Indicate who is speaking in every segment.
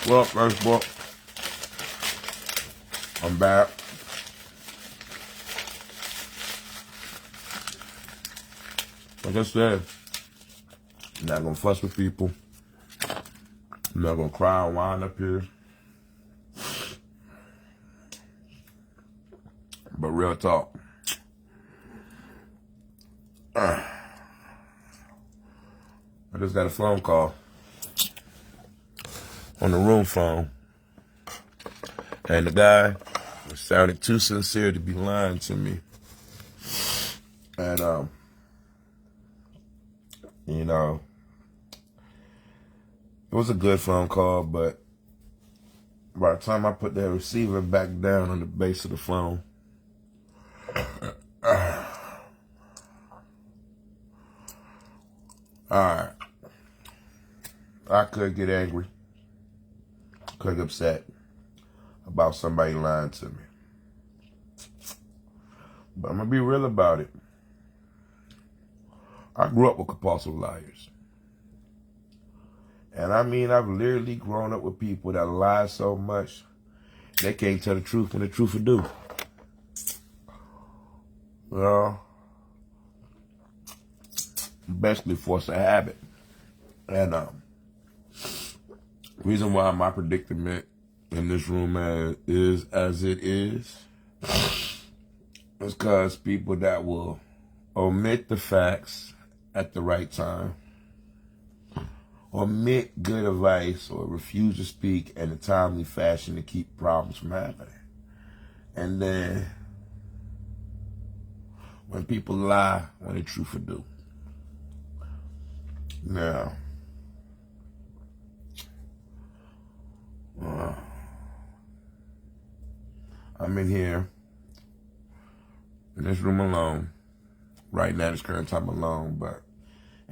Speaker 1: Well, Facebook, I'm back. Like I said, I'm not gonna fuss with people. I'm not gonna cry and whine up here. But real talk. I just got a phone call on the room phone. And the guy sounded too sincere to be lying to me. And, you know, it was a good phone call, but by the time I put that receiver back down on the base of the phone, alright, I could get angry, could get upset about somebody lying to me. But I'm going to be real about it. I grew up with compulsive liars. And I mean, I've literally grown up with people that lie so much, they can't tell the truth when the truth will do. Well, basically force a habit. And reason why my predicament in this room is as it is because people that will omit the facts at the right time, omit good advice, or refuse to speak in a timely fashion to keep problems from happening. And then when people lie, when the truth will do. Now, I'm in here, in this room alone. Right now, this current time alone, but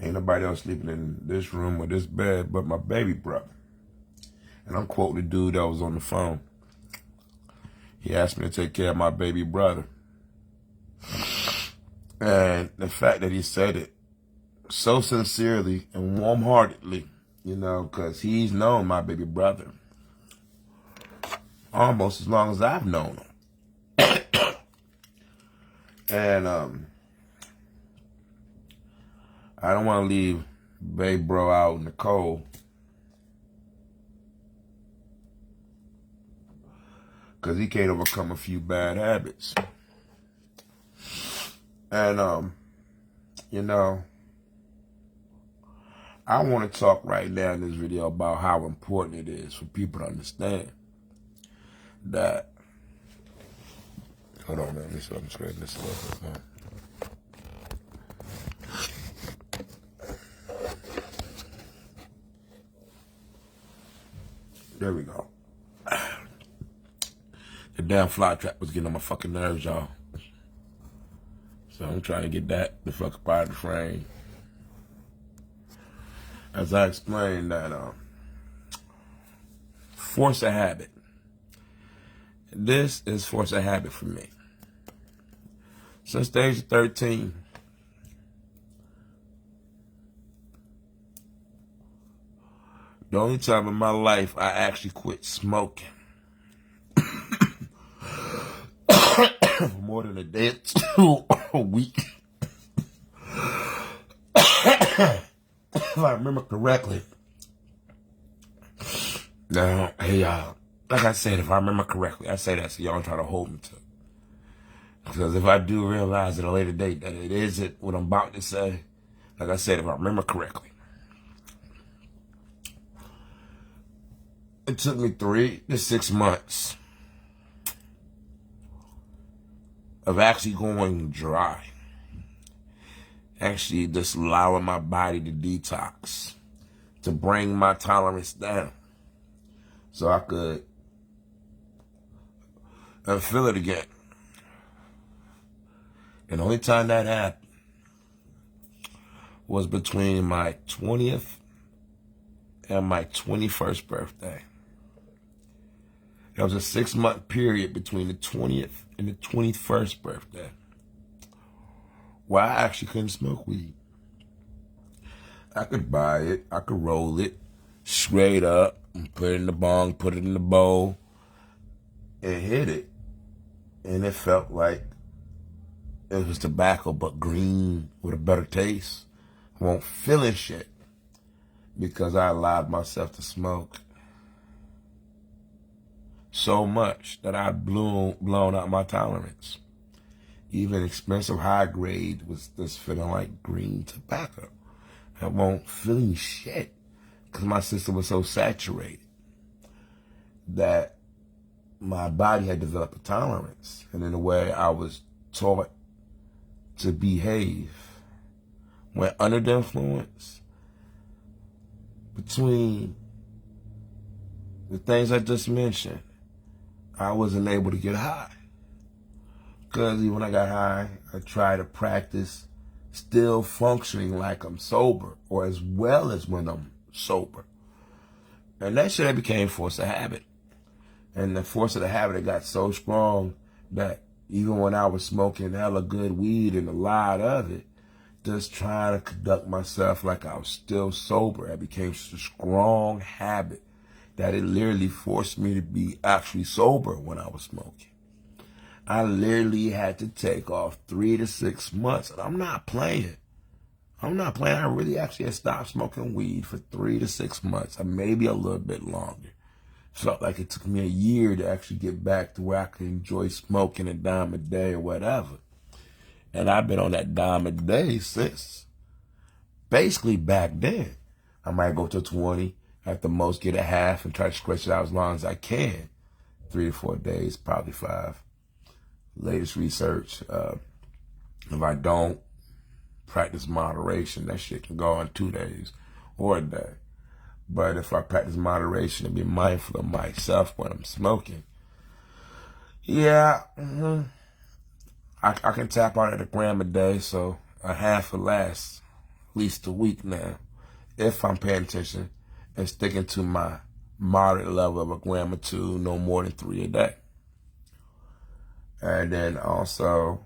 Speaker 1: ain't nobody else sleeping in this room or this bed but my baby brother. And I'm quoting the dude that was on the phone. He asked me to take care of my baby brother. And the fact that he said it so sincerely and warm-heartedly, you know, because he's known my baby brother almost as long as I've known him. And I don't want to leave baby bro out in the cold, because he can't overcome a few bad habits. And, you know, I want to talk right now in this video about how important it is for people to understand that. Hold on, man. Let me see if I can straighten this a little bit. There we go. The damn fly trap was getting on my fucking nerves, y'all. So I'm trying to get that the fuck up out of the frame. As I explained that, force a habit. This is force a habit for me. Since the age of 13, the only time in my life I actually quit smoking for more than a day or two a week, if I remember correctly. Now, hey y'all, like I said, if I remember correctly, I say that so y'all don't try to hold me to it. Because if I do realize at a later date that it isn't what I'm about to say, like I said, if I remember correctly, it took me 3 to 6 months of actually going dry. Actually just allowing my body to detox, to bring my tolerance down so I could feel it again. And the only time that happened was between my 20th and my 21st birthday. There was a 6-month period between the 20th and the 21st birthday where I actually couldn't smoke weed. I could buy it, I could roll it, straight up, and put it in the bong, put it in the bowl, and hit it. And it felt like it was tobacco, but green with a better taste. I won't feeling shit because I allowed myself to smoke so much that I'd blown out my tolerance. Even expensive high grade was just feeling like green tobacco. I won't feeling shit because my system was so saturated that my body had developed a tolerance. And in a way, I was taught to behave. When under the influence, between the things I just mentioned, I wasn't able to get high. Because even when I got high, I tried to practice still functioning like I'm sober, or as well as when I'm sober. And that shit became force of habit. And the force of the habit, it got so strong that even when I was smoking hella good weed and a lot of it, just trying to conduct myself like I was still sober, it became such a strong habit that it literally forced me to be actually sober when I was smoking. I literally had to take off 3 to 6 months, and I'm not playing. I really actually had stopped smoking weed for 3 to 6 months, or maybe a little bit longer. Felt like it took me a year to actually get back to where I could enjoy smoking a dime a day or whatever. And I've been on that dime a day since. Basically back then. I might go to 20, at the most get a half and try to stretch it out as long as I can. 3 to 4 days, probably 5. Latest research, if I don't practice moderation, that shit can go on 2 days or a day. But if I practice moderation and be mindful of myself when I'm smoking, yeah, I can tap out at a gram a day, so a half will last at least a week now, if I'm paying attention and sticking to my moderate level of a gram or 2, no more than 3 a day. And then also,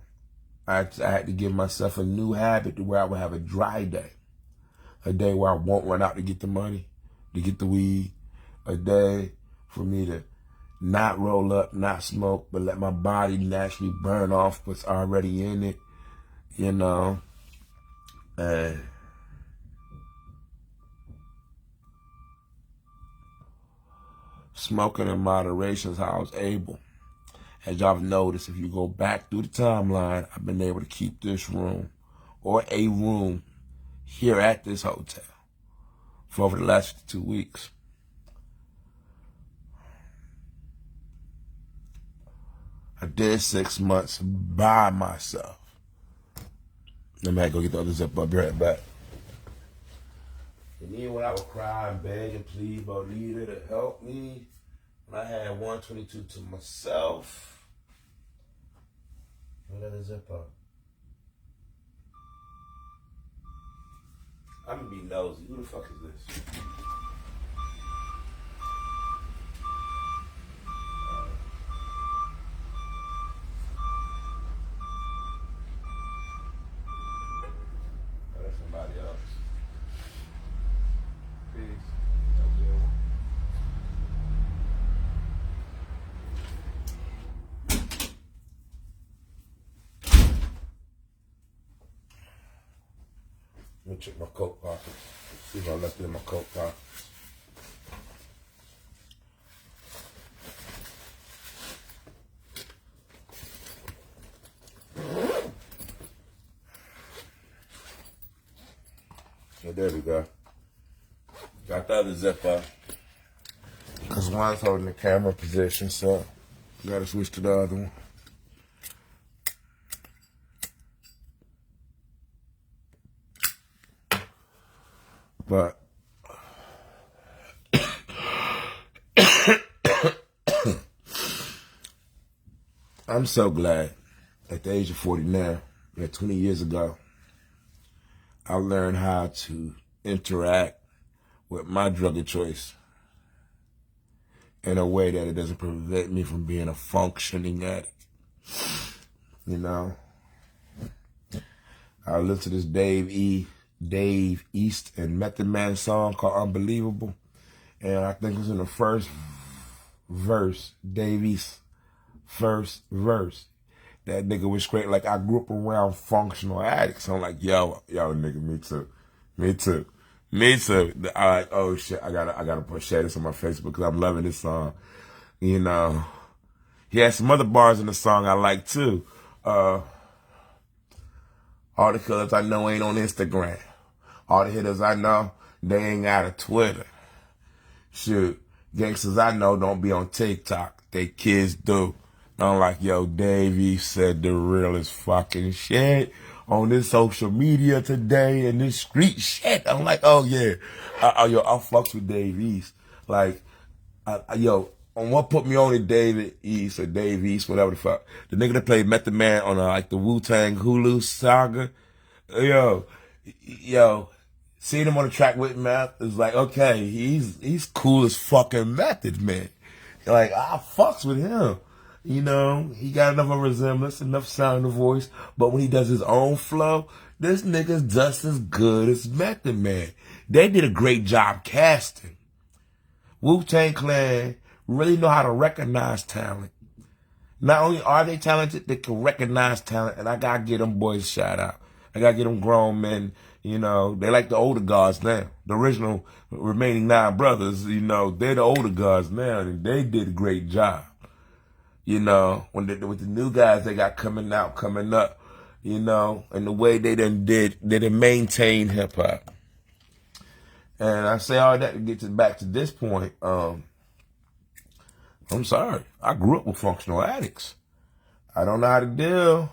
Speaker 1: I had to give myself a new habit to where I would have a dry day. A day where I won't run out to get the money, to get the weed. A day for me to not roll up, not smoke, but let my body naturally burn off what's already in it, you know. And smoking in moderation is how I was able. As y'all have noticed, if you go back through the timeline, I've been able to keep this room or a room here at this hotel for over the last 2 weeks. I did 6 months by myself. Let me go get the other zip up. Be right back. And even when I would cry and beg and plead Bonita to help me, when I had 122 to myself, let it zip up. I'm gonna be nosy. Who the fuck is this? That's somebody else. Peace. Let me check my coat pocket. See if I left it in my coat pocket. Yeah, there we go. Got the other zip up. Because one's holding the camera position, so gotta switch to the other one. But I'm so glad at the age of 40 now, that 20 years ago, I learned how to interact with my drug of choice in a way that it doesn't prevent me from being a functioning addict. You know? I listened to this Dave East and Method Man song called Unbelievable. And I think it was in the first verse, Davies' first verse. That nigga was straight like, I grew up around functional addicts. I'm like, yo, nigga, me too. Me too. Me too. I like, oh shit, I gotta share this on my Facebook because I'm loving this song. You know. He had some other bars in the song I like too. All the killers I know ain't on Instagram. All the hitters I know, they ain't got a Twitter. Shoot, gangsters I know don't be on TikTok. They kids do. I'm like, yo, Davey said the realest fucking shit on this social media today and this street shit. I'm like, oh yeah. I fucks with Dave East. Like, yo, on what put me on to David East or Dave East, whatever the fuck. The nigga that played Method Man on like the Wu-Tang Hulu saga. Yo, seeing him on the track with Meth is like, okay, he's cool as fucking Method Man. Like, I fucks with him. You know, he got enough of a resemblance, enough sound in the voice, but when he does his own flow, this nigga's just as good as Method Man. They did a great job casting. Wu-Tang Clan really know how to recognize talent. Not only are they talented, they can recognize talent, and I gotta give them boys a shout out. I gotta give them grown men, you know, they like the older guards now. The original remaining 9 brothers, you know, they're the older guards now, and they did a great job. You know, with the new guys they got coming up, you know, and the way they done maintain hip hop. And I say all that to get back to this point. I'm sorry, I grew up with functional addicts. I don't know how to deal.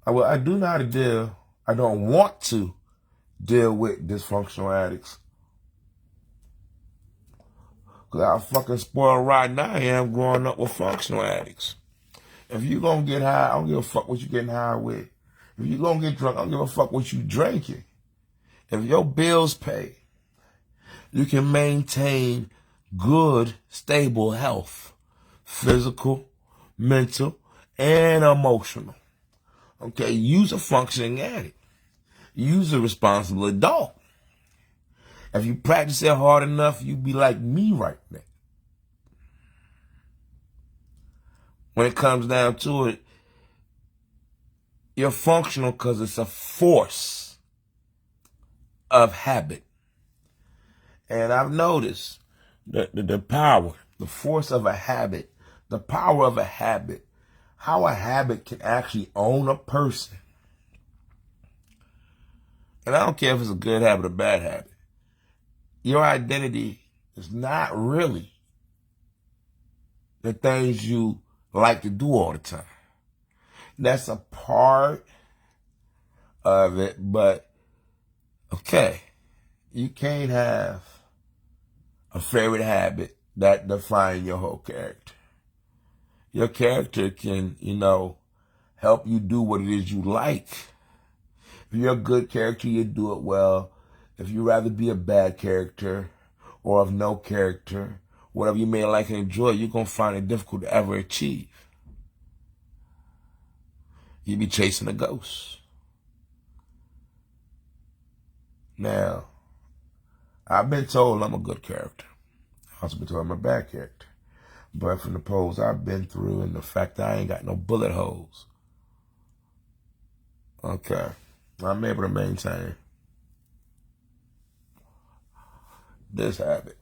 Speaker 1: I do know how to deal. I don't want to deal with dysfunctional addicts. Because how fucking spoiled rotten I am growing up with functional addicts. If you gonna get high, I don't give a fuck what you getting high with. If you gonna get drunk, I don't give a fuck what you drinking. If your bills pay, you can maintain good, stable health. Physical, mental, and emotional. Okay, use a functioning addict. Use a responsible adult. If you practice it hard enough, you be like me right now. When it comes down to it, you're functional because it's a force of habit. And I've noticed the power, the force of a habit, the power of a habit, how a habit can actually own a person. And I don't care if it's a good habit or bad habit. Your identity is not really the things you like to do all the time. That's a part of it, but okay, you can't have a favorite habit that defines your whole character. Your character can, you know, help you do what it is you like. If you're a good character, you do it well. If you'd rather be a bad character or of no character, whatever you may like and enjoy, you're going to find it difficult to ever achieve. You be chasing a ghost. Now, I've been told I'm a good character. I've also been told I'm a bad character. But from the polls I've been through and the fact that I ain't got no bullet holes, okay, I'm able to maintain this habit.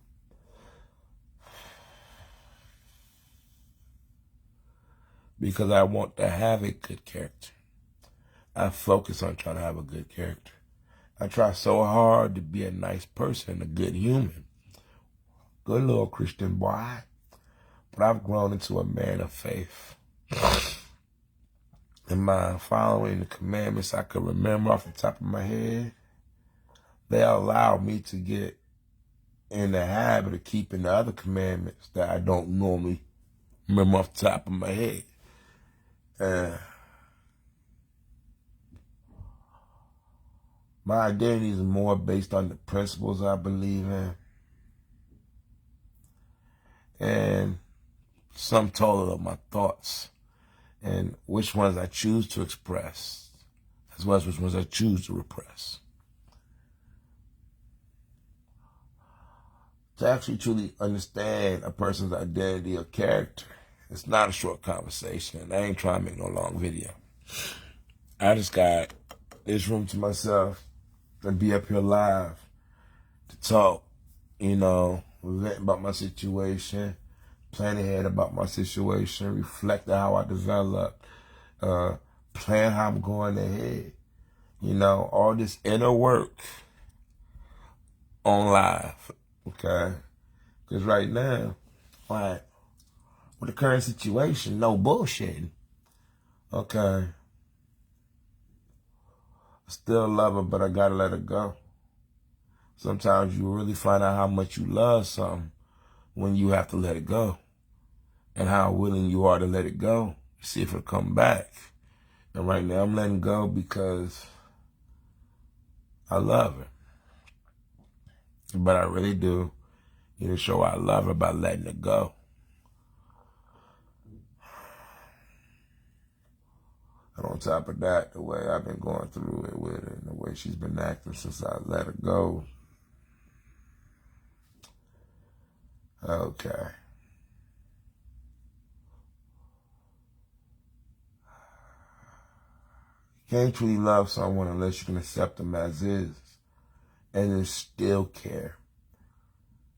Speaker 1: Because I want to have a good character. I focus on trying to have a good character. I try so hard to be a nice person, a good human. Good little Christian boy. But I've grown into a man of faith. And by following the commandments I could remember off the top of my head, they allow me to get in the habit of keeping the other commandments that I don't normally remember off the top of my head. My identity is more based on the principles I believe in and sum total of my thoughts and which ones I choose to express as well as which ones I choose to repress. to actually truly understand a person's identity or character. It's not a short conversation. I ain't trying to make no long video. I just got this room to myself and be up here live to talk, vent about my situation, plan ahead about my situation, reflect on how I developed, plan how I'm going ahead. All this inner work on live, okay? Because right now, like, with the current situation, no bullshitting, okay? I still love her, but I gotta let her go. Sometimes you really find out how much you love something when you have to let it go, and how willing you are to let it go, see if it'll come back. And right now I'm letting go because I love her. But I really do need to show I love her by letting it go. And on top of that, the way I've been going through it with her and the way she's been acting since I let her go. Okay. You can't truly love someone unless you can accept them as is and then still care,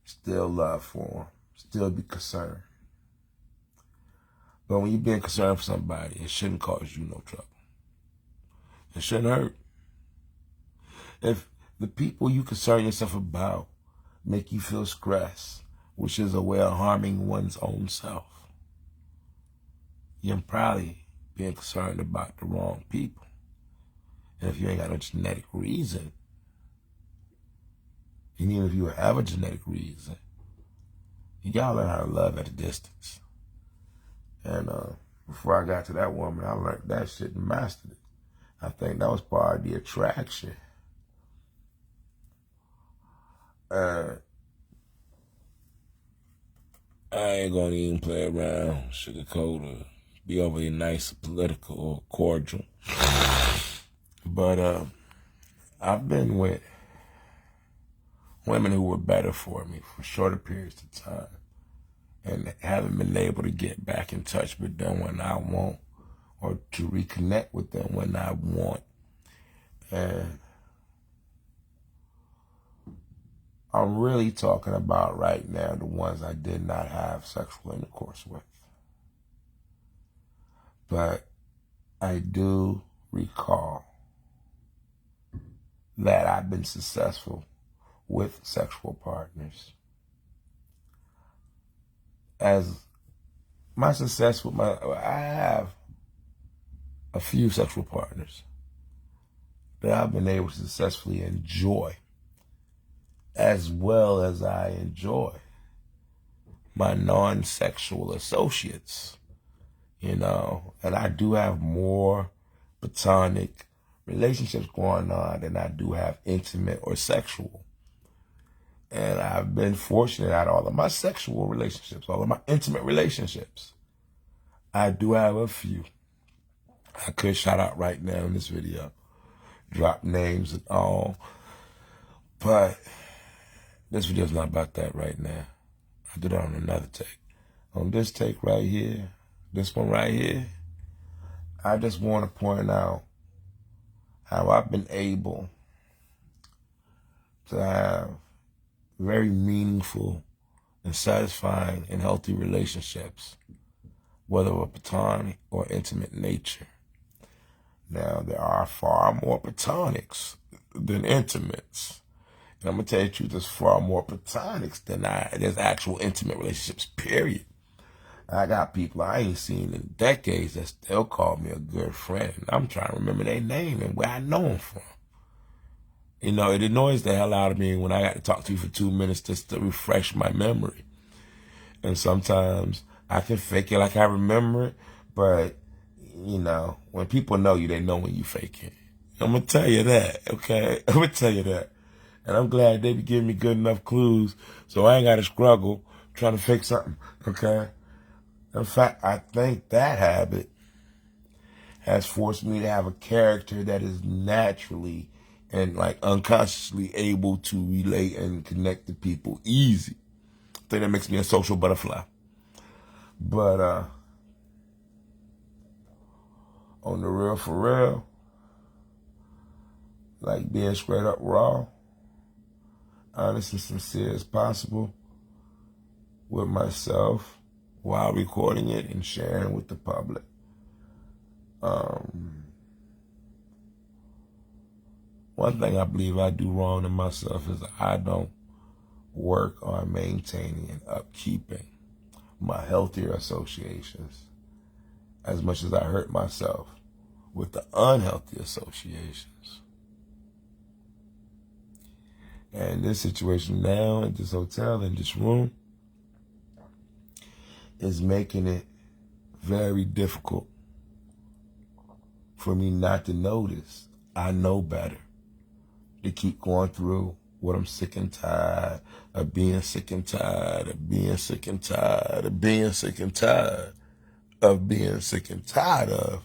Speaker 1: still love for them, still be concerned. But when you're being concerned for somebody, it shouldn't cause you no trouble. It shouldn't hurt. If the people you concern yourself about make you feel stressed, which is a way of harming one's own self, you're probably being concerned about the wrong people. And if you ain't got no genetic reason, and even if you have a genetic reason, you gotta learn how to love at a distance. And before I got to that woman, I learned that shit and mastered it. I think that was part of the attraction. I ain't gonna even play around, sugarcoat, or be overly nice, political, or cordial. But I've been with women who were better for me for shorter periods of time and haven't been able to get back in touch with them when I want or to reconnect with them when I want. And I'm really talking about right now the ones I did not have sexual intercourse with. But I do recall that I've been successful with sexual partners. As my success with I have a few sexual partners that I've been able to successfully enjoy, as well as I enjoy my non-sexual associates, and I do have more platonic relationships going on than I do have intimate or sexual. And I've been fortunate out of all of my sexual relationships, all of my intimate relationships. I do have a few. I could shout out right now in this video, drop names and all, but this video's not about that right now. I did it on another take. On this take right here, this one right here, I just want to point out how I've been able to have very meaningful and satisfying and healthy relationships, whether of a platonic or intimate nature. Now, there are far more platonics than intimates. And I'm going to tell you the truth, there's far more platonics than there's actual intimate relationships, period. I got people I ain't seen in decades that still call me a good friend. I'm trying to remember their name and where I know them from. It annoys the hell out of me when I got to talk to you for 2 minutes just to refresh my memory. And sometimes I can fake it like I remember it, but, when people know you, they know when you fake it. I'm going to tell you that, okay? I'm going to tell you that. And I'm glad they be giving me good enough clues so I ain't got to struggle trying to fake something, okay? In fact, I think that habit has forced me to have a character that is naturally and unconsciously able to relate and connect to people easy. thing that makes me a social butterfly. But on the real, for real, like being straight up raw, honest and sincere as possible with myself while recording it and sharing with the public. One thing I believe I do wrong to myself is I don't work on maintaining and upkeeping my healthier associations as much as I hurt myself with the unhealthy associations. And this situation now at this hotel, in this room, is making it very difficult for me not to notice. I know better. To keep going through what I'm sick and tired of being sick and tired of being sick and tired of being sick and tired of being sick and tired of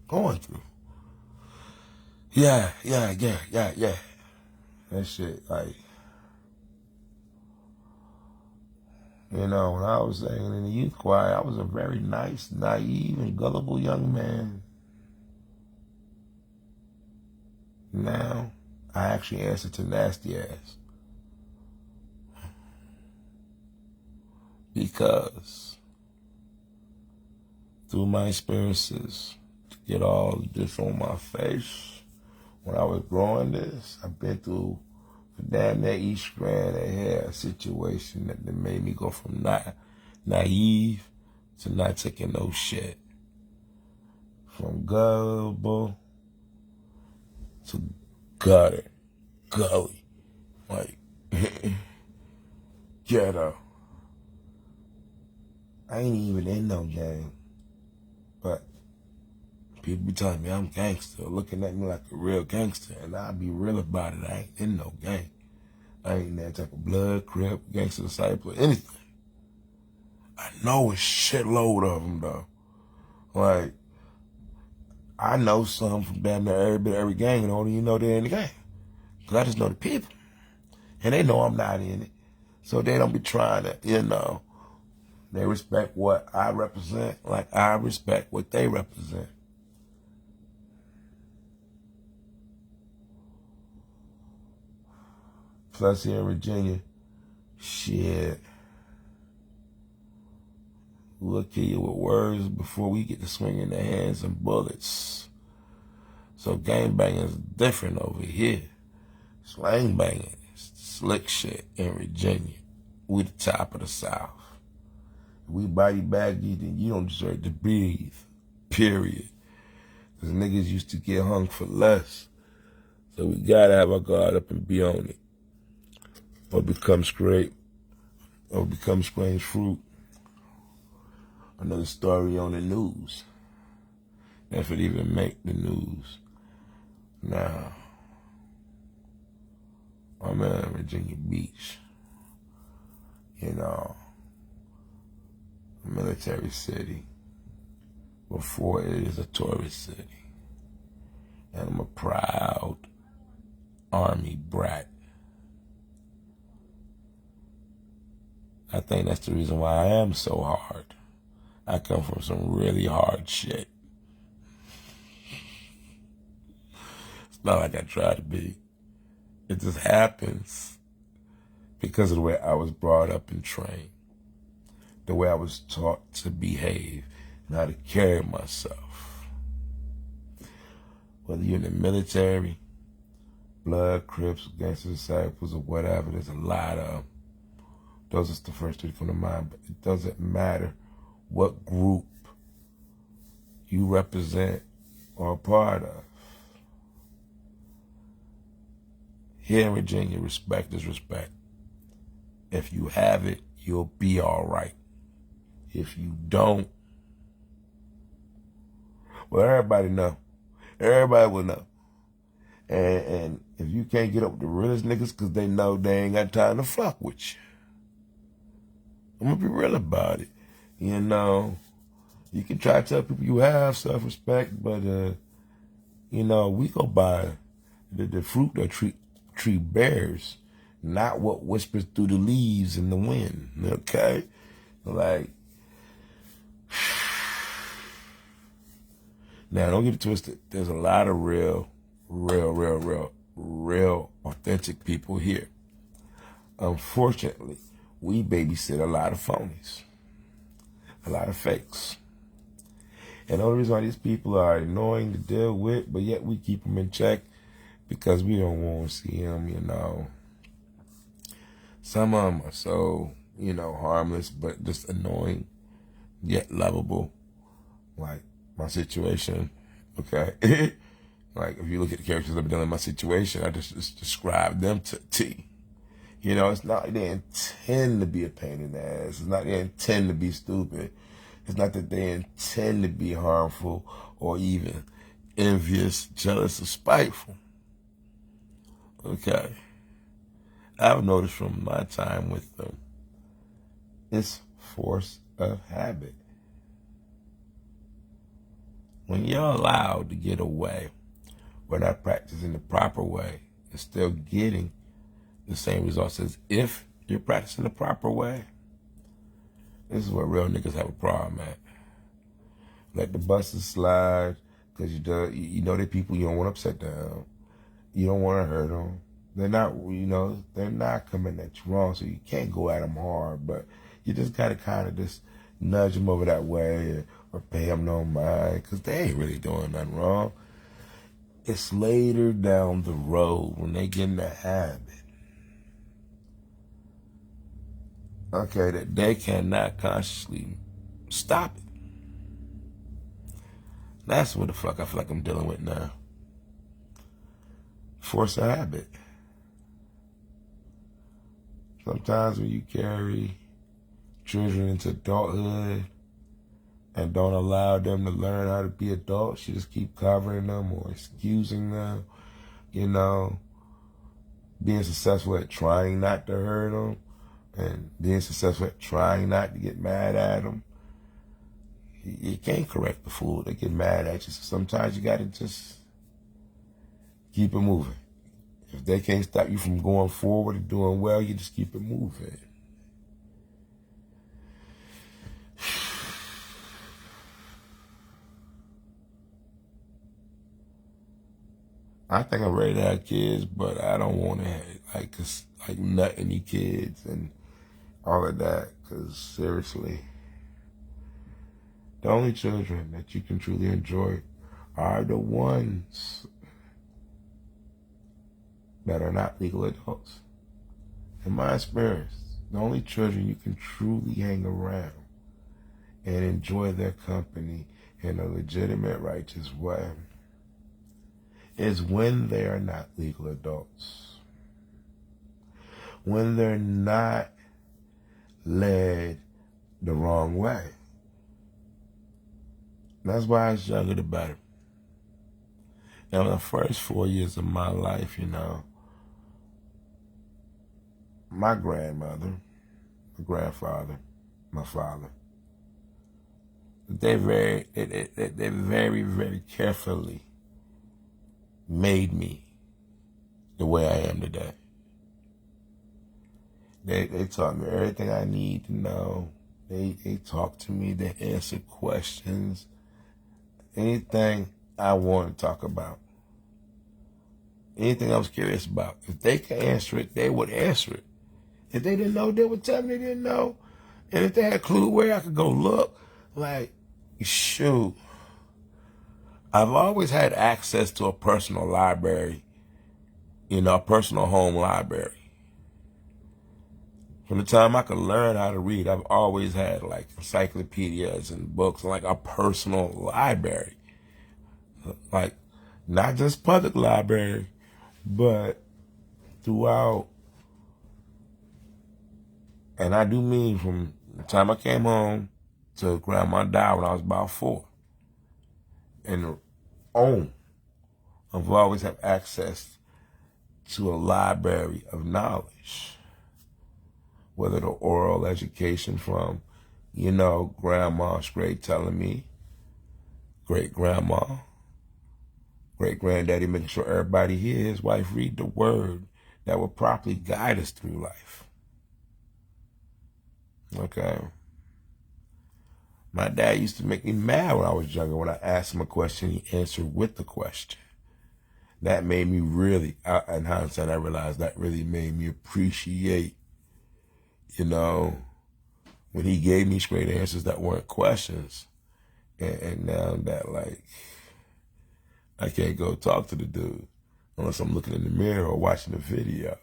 Speaker 1: going through. Yeah. That shit, like, you know, when I was singing in the youth choir, I was a very nice, naive, and gullible young man. Now, I actually answer to nasty ass. Because through my experiences, to get all of this on my face, when I was growing this, I've been through damn near each strand of hair situation that made me go from not naive to not taking no shit. From gullible to gully, like ghetto. I ain't even in no gang, but people be telling me I'm gangster, looking at me like a real gangster, and I'll be real about it. I ain't in no gang. I ain't that type of blood, crip, gangster disciple, anything. I know a shitload of them, though. Like, I know some from damn near every gang, and don't even know they're in the gang. Because I just know the people. And they know I'm not in it. So they don't be trying to, you know, they respect what I represent like I respect what they represent. Plus here in Virginia, shit, we'll kill you with words before we get to swinging their hands and bullets. So gangbanging is different over here. Slang banging is slick shit in Virginia. We the top of the South. If we body bag you, then you don't deserve to breathe, period. Because niggas used to get hung for less. So we gotta have our guard up and be on it. Or become strange fruit. Another story on the news. If it even make the news. Now, I'm in Virginia Beach. You know, a military city before it is a tourist city. And I'm a proud Army brat. I think that's the reason why I am so hard. I come from some really hard shit. It's not like I try to be. It just happens because of the way I was brought up and trained, the way I was taught to behave and how to carry myself. Whether you're in the military, blood, Crips, gangster disciples, or whatever, there's a lot of them. Those are the first three from the mind, but it doesn't matter what group you represent or are part of. Here in Virginia, respect is respect. If you have it, you'll be all right. If you don't, well, everybody know. Everybody will know. And if you can't get up with the realest niggas because they know they ain't got time to fuck with you, I'm gonna be real about it. You know, you can try to tell people you have self-respect, but, you know, we go by the fruit that tree bears, not what whispers through the leaves in the wind, okay? Like, now don't get it twisted. There's a lot of real authentic people here. Unfortunately, we babysit a lot of phonies, a lot of fakes. And the only reason why these people are annoying to deal with, but yet we keep them in check because we don't want to see them, you know. Some of them are so, you know, harmless, but just annoying, yet lovable. Like my situation, okay? Like if you look at the characters that have been in my situation, I just describe them to T. You know, it's not they intend to be a pain in the ass. It's not they intend to be stupid. It's not that they intend to be harmful or even envious, jealous, or spiteful. Okay. I've noticed from my time with them, it's force of habit. When you're allowed to get away, we're not practicing the proper way and still getting the same results as if you're practicing the proper way. This is where real niggas have a problem at. Let the buses slide, because you know they're people you don't want to upset down. You don't want to hurt them. They're not, you know, they're not coming at you wrong, so you can't go at them hard, but you just got to kind of just nudge them over that way or pay them no mind, because they ain't really doing nothing wrong. It's later down the road when they get in the habit, okay, that they cannot consciously stop it. That's what the fuck I feel like I'm dealing with now. Force of habit. Sometimes when you carry children into adulthood and don't allow them to learn how to be adults, you just keep covering them or excusing them, you know, being successful at trying not to hurt them and being successful at trying not to get mad at them. You can't correct the fool. They get mad at you. So sometimes you got to just keep it moving. If they can't stop you from going forward and doing well, you just keep it moving. I think I'm ready to have kids, but I don't want to have, nut any kids and all of that, because seriously, the only children that you can truly enjoy are the ones that are not legal adults. In my experience, the only children you can truly hang around and enjoy their company in a legitimate, righteous way is when they are not legal adults. When they're not led the wrong way. That's why it's younger the better. Now, in the first 4 years of my life, you know, my grandmother, my grandfather, my father, they very carefully made me the way I am today. They taught me everything I need to know. They talked to me. They answered questions. Anything I want to talk about. Anything I was curious about. If they could answer it, they would answer it. If they didn't know, they would tell me they didn't know. And if they had a clue where I could go look, like, shoot. I've always had access to a personal library, you know, a personal home library. From the time I could learn how to read, I've always had like encyclopedias and books, and like a personal library. Like, not just public library, but throughout. And I do mean from the time I came home to grandma died when I was about 4. And I've always had access to a library of knowledge. Whether the oral education from, you know, grandma straight telling me, great-grandma, great-granddaddy making sure everybody hears, his wife read the word, that will properly guide us through life. Okay. My dad used to make me mad when I was younger. When I asked him a question, he answered with the question. That made me really, in hindsight, I realized that really made me appreciate, when he gave me straight answers that weren't questions. And now that, I can't go talk to the dude unless I'm looking in the mirror or watching the video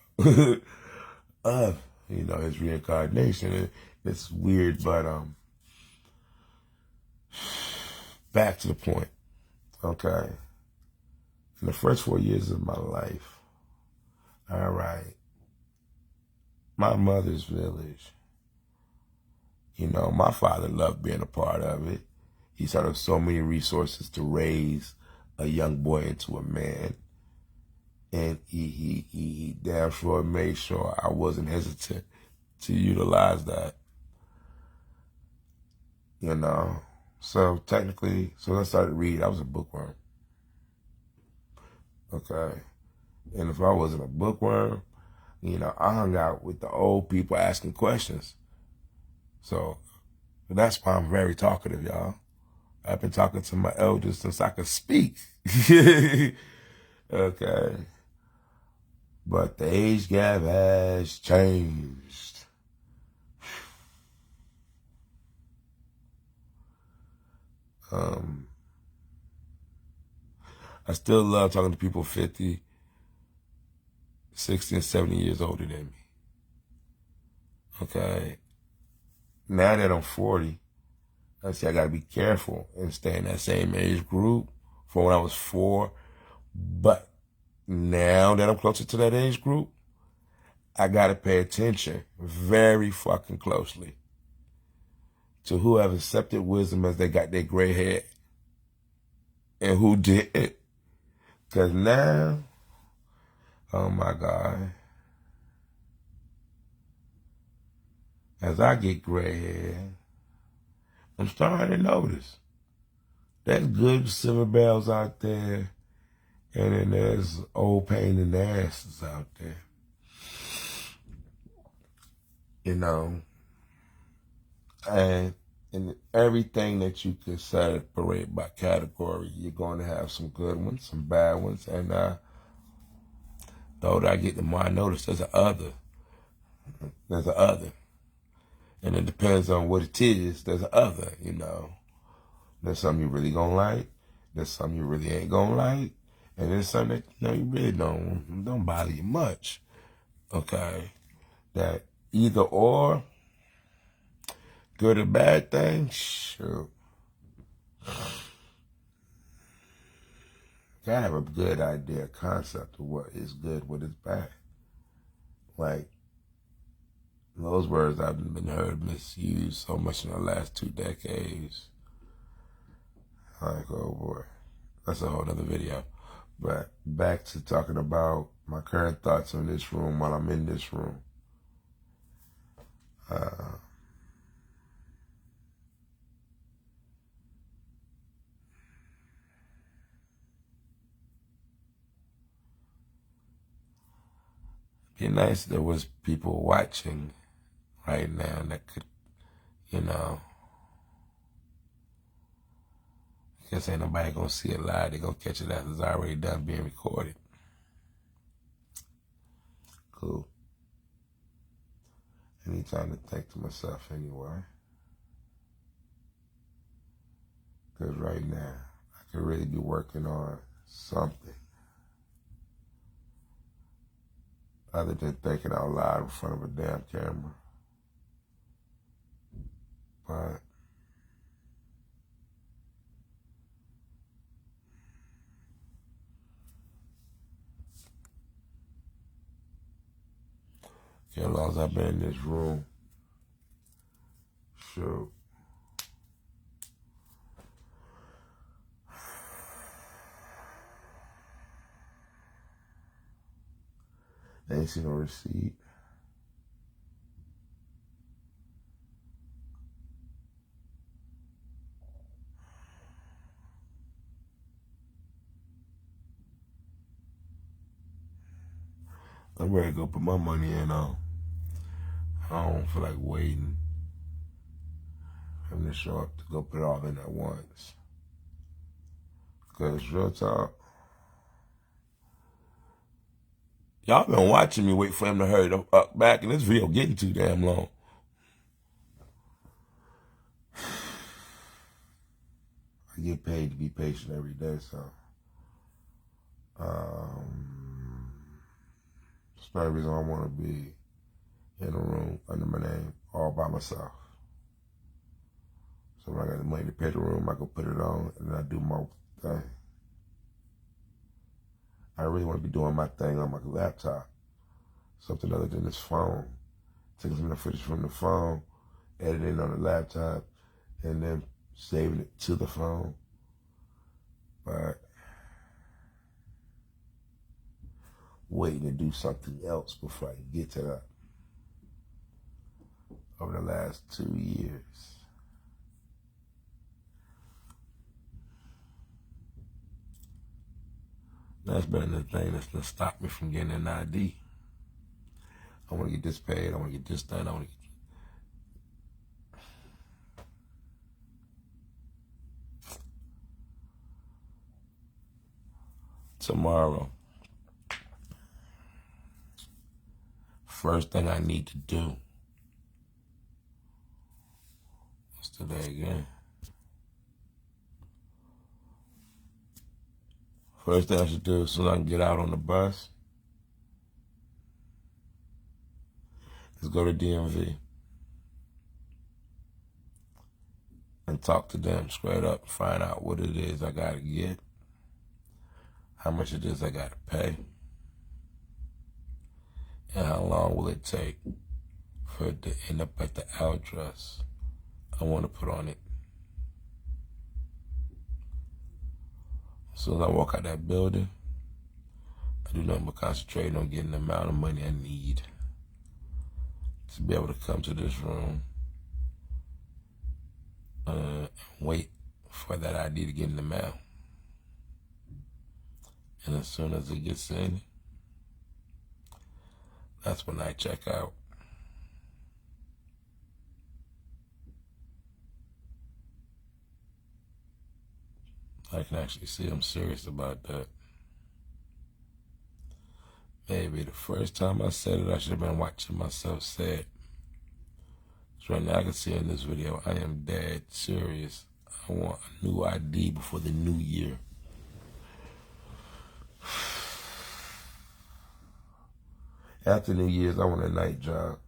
Speaker 1: of, his reincarnation. It's weird, but back to the point, okay? In the first 4 years of my life, all right, my mother's village, my father loved being a part of it. He set up so many resources to raise a young boy into a man. And he damn sure made sure I wasn't hesitant to utilize that. So technically, so I started reading. I was a bookworm. Okay. And if I wasn't a bookworm, I hung out with the old people asking questions. So that's why I'm very talkative, y'all. I've been talking to my elders since I could speak. Okay. But the age gap has changed. I still love talking to people 50, 60, and 70 years older than me. Okay. Now that I'm 40, I say I got to be careful and stay in that same age group from when I was 4. But now that I'm closer to that age group, I got to pay attention very fucking closely to who have accepted wisdom as they got their gray hair and who didn't. Because now, oh my God, as I get gray hair, I'm starting to notice there's good silver bells out there, and then there's old pain in the asses out there. And in everything that you can separate by category, you're going to have some good ones, some bad ones, and the older I get, the more I notice there's an other. There's an other. And it depends on what it is. There's an other, There's something you really gonna like. There's something you really ain't gonna like. And there's something that, you really don't bother you much. Okay? That either or, good or bad thing, sure. Gotta have a good idea, concept of what is good, what is bad. Like, those words I've been heard misused so much in the last 2 decades. Like, oh boy, that's a whole other video. But back to talking about my current thoughts on this room while I'm in this room. It'd be nice if there was people watching right now that could, I guess ain't nobody gonna see it live. They gonna catch it after it's already done being recorded. Cool. I need time to think to myself anyway. Because right now, I could really be working on something other than thinking out loud in front of a damn camera. But as long as I've been in this room, sure. I ain't seen no receipt. I'm ready to go put my money in on. I don't feel like waiting for them to show up to go put it all in at once. Because real talk, y'all been watching me wait for him to hurry up back, and this video getting too damn long. I get paid to be patient every day, so it's the reason I want to be in a room under my name all by myself. So when I got the money to pay the room, I go put it on and then I do my thing. I really want to be doing my thing on my laptop, something other than this phone. Taking some of the footage from the phone, editing on the laptop, and then saving it to the phone. But waiting to do something else before I can get to that. Over the last 2 years. That's been the thing that's gonna stop me from getting an ID. I want to get this paid. I want to get this done. I want to get... Tomorrow, first thing I need to do. What's today again? First thing I should do as soon as I can get out on the bus is go to DMV and talk to them straight up, find out what it is I gotta get, how much it is I gotta pay, and how long will it take for it to end up at the address I want to put on it. As soon as I walk out that building, I do nothing but concentrate on getting the amount of money I need to be able to come to this room and wait for that ID to get in the mail. And as soon as it gets in, that's when I check out. I can actually see I'm serious about that. Maybe the first time I said it, I should have been watching myself say it. So right now I can see in this video, I am dead serious. I want a new ID before the new year. After New Year's, I want a night job.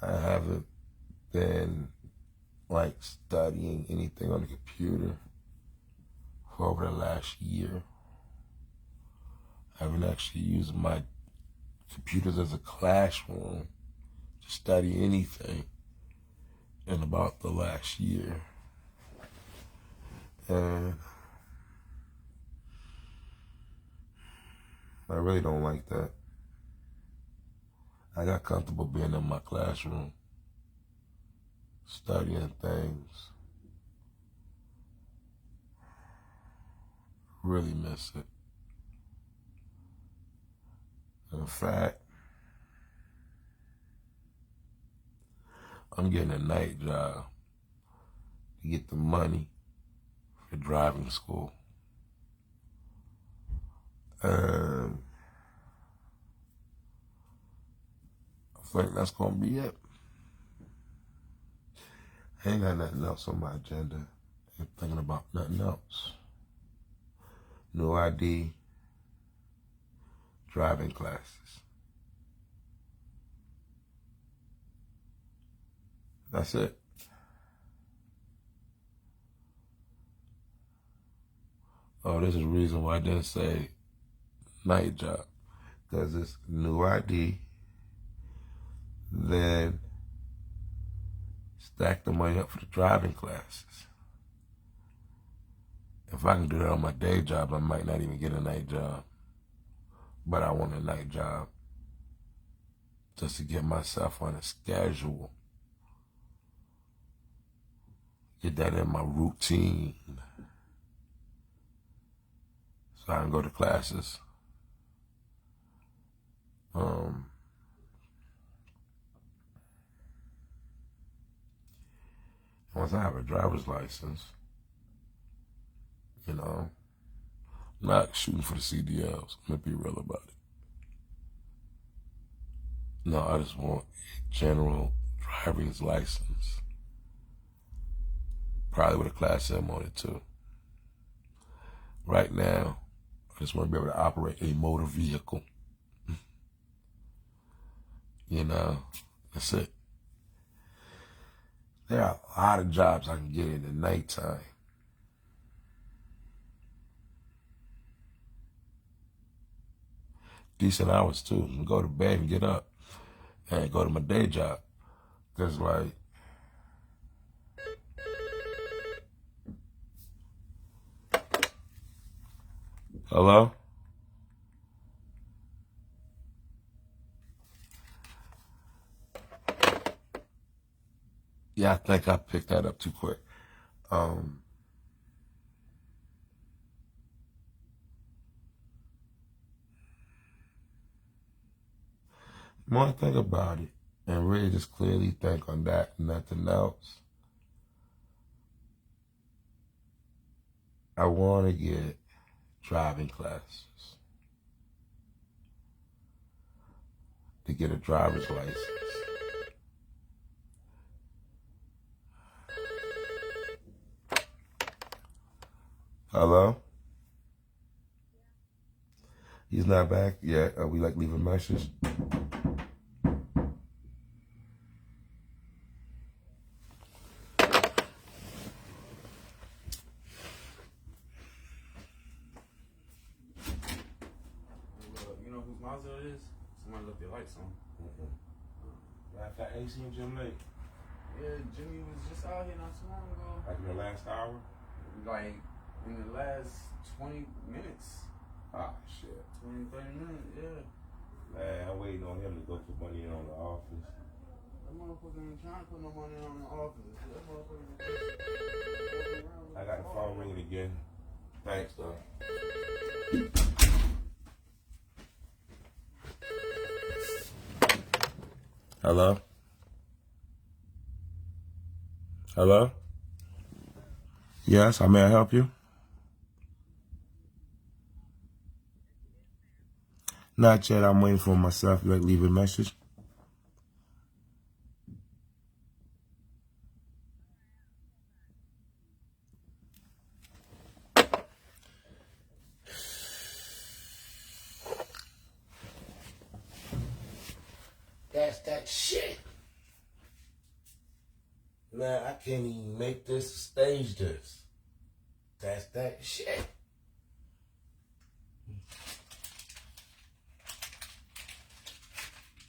Speaker 1: I haven't been like studying anything on the computer for over the last year. I haven't actually used my computers as a classroom to study anything in about the last year. And I really don't like that. I got comfortable being in my classroom, studying things. Really miss it. In fact, I'm getting a night job to get the money for driving school. I think that's gonna be it. I ain't got nothing else on my agenda. I ain't thinking about nothing else. New ID, driving classes. That's it. Oh, this is the reason why I didn't say night job. Because it's new ID, then stack the money up for the driving classes. If I can do that on my day job, I might not even get a night job. But I want a night job just to get myself on a schedule. Get that in my routine. So I can go to classes Once I have a driver's license, you know, I'm not shooting for the CDLs. I'm gonna be real about it. No, I just want a general driver's license. Probably with a Class M on it too. Right now, I just want to be able to operate a motor vehicle. You know, that's it. There are a lot of jobs I can get in the nighttime. Decent hours too. And go to bed and get up and go to my day job. Cause like, hello? Yeah, I think I picked that up too quick. The more I think about it and really just clearly think on that and nothing else, I want to get driving classes to get a driver's license. Hello? He's not back yet. Are we like leave a message?
Speaker 2: You know whose Mazda it is? Somebody left their lights on.
Speaker 1: Last time ain't seen Jim Lake.
Speaker 2: Yeah, Jimmy was just out here not too long ago.
Speaker 1: Like in the last hour?
Speaker 2: Like in the last 20 minutes.
Speaker 1: Ah, shit.
Speaker 2: 20, 30 minutes, yeah.
Speaker 1: Man, I'm waiting on him to go put money in on the office.
Speaker 2: That motherfucker ain't trying to put no money on the office. That motherfucker.
Speaker 1: I got the phone ringing again. Thanks, though. Hello? Hello? Yes, how may I help you? Not yet. I'm waiting for myself. You like leave a message? That's that shit. Man, I can't even make this stage this. That's that shit.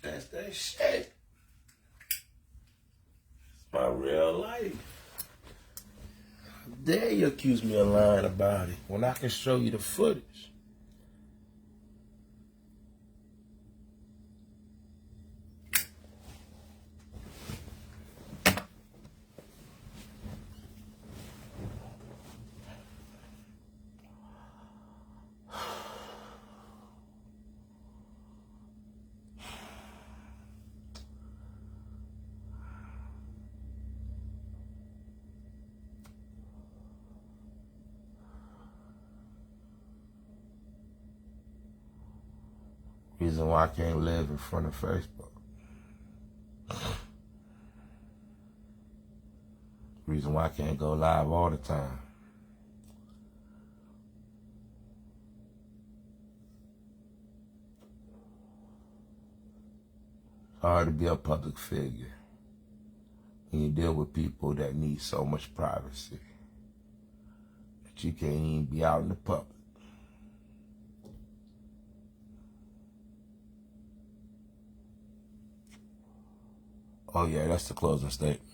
Speaker 1: That's that shit. It's my real life. How dare you accuse me of lying about it when I can show you the footage? Reason why I can't live in front of Facebook. Reason why I can't go live all the time. It's hard to be a public figure when you deal with people that need so much privacy that you can't even be out in the public. Oh yeah, that's the closing statement.